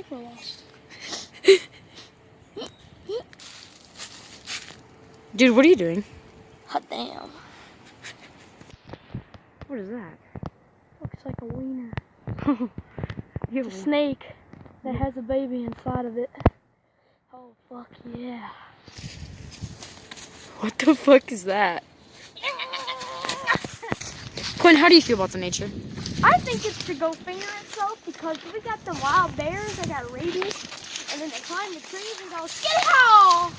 think we're lost. Dude, what are you doing? Hot damn. What is that? Looks like a wiener. You It's a snake that has a baby inside of it. Oh, fuck yeah. What the fuck is that? Quinn, how do you feel about the nature? I think it's to go finger itself because we got the wild bears that got rabies and then they climb the trees and go, skitty-haw!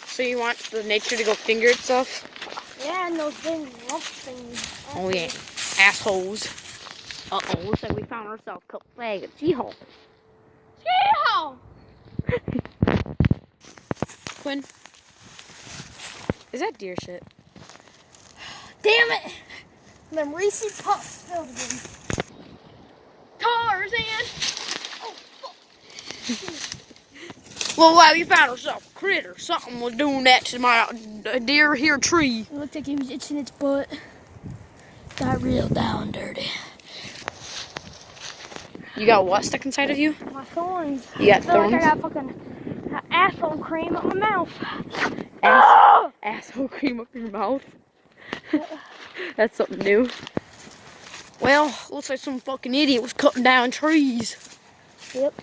So you want the nature to go finger itself? Yeah, and those big lump things. Oh yeah, assholes. Uh-oh, looks like we found ourselves a couple faggots. Yeehaw. Skitty-haw! Quinn, is that deer shit? Damn it! And then Reese's Puffs filled again. Tarzan! Oh, fuck. Well, wow, you found ourselves a critter. Something was doing that to my deer here tree. It looked like he was itching its butt. Got real down dirty. You got what stuck inside of you? My thorns. You got I feel thorns? like I got fucking asshole cream up my mouth. Asshole cream up your mouth? That's something new. Well, looks like some fucking idiot was cutting down trees. Yep.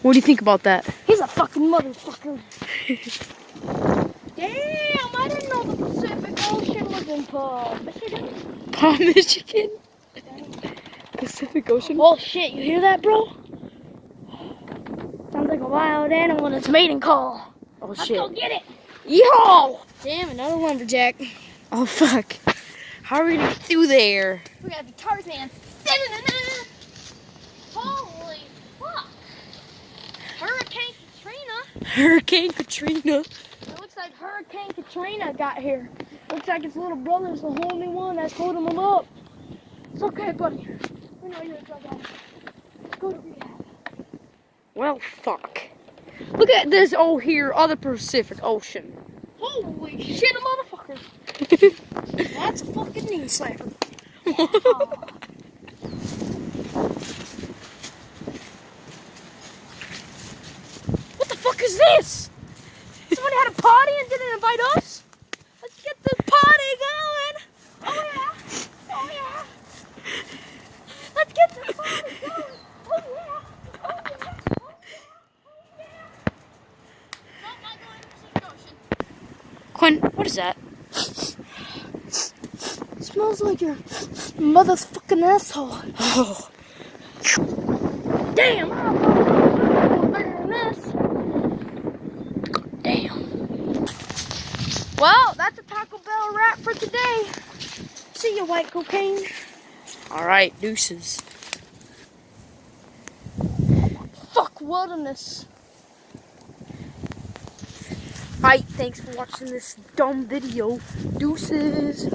What do you think about that? He's a fucking motherfucker. Damn, I didn't know the Pacific Ocean was in Michigan. Palm, Michigan? Pacific Ocean? Oh shit, you hear that, bro? Sounds like a wild animal in its mating call. Oh Let's shit. go get it. Yeehaw! Damn, another lumberjack. Oh fuck. How are we gonna get through there? We gotta be Tarzan. Holy fuck. Hurricane Katrina. Hurricane Katrina. It looks like Hurricane Katrina got here. Looks like his little brother's the only one that's holding him up. It's okay, buddy. We know you're a drug addict. Go to rehab. Well, fuck. Look at this here, other Pacific Ocean. Holy shit, a motherfucker. That's a fucking knee slapper. What the fuck is this? Somebody had a party and didn't invite us? Let's get this party going. Oh yeah. Oh yeah. Let's get this party going. Oh yeah. Oh yeah. Oh yeah. Oh yeah. Not my going to the ocean. Quinn, what is that? Smells like your motherfucking asshole. Oh. Damn! I'm bigger than this. Damn. Well, that's a Taco Bell wrap for today. See you, white cocaine. Alright, deuces. Fuck wilderness. Alright, thanks for watching this dumb video. Deuces.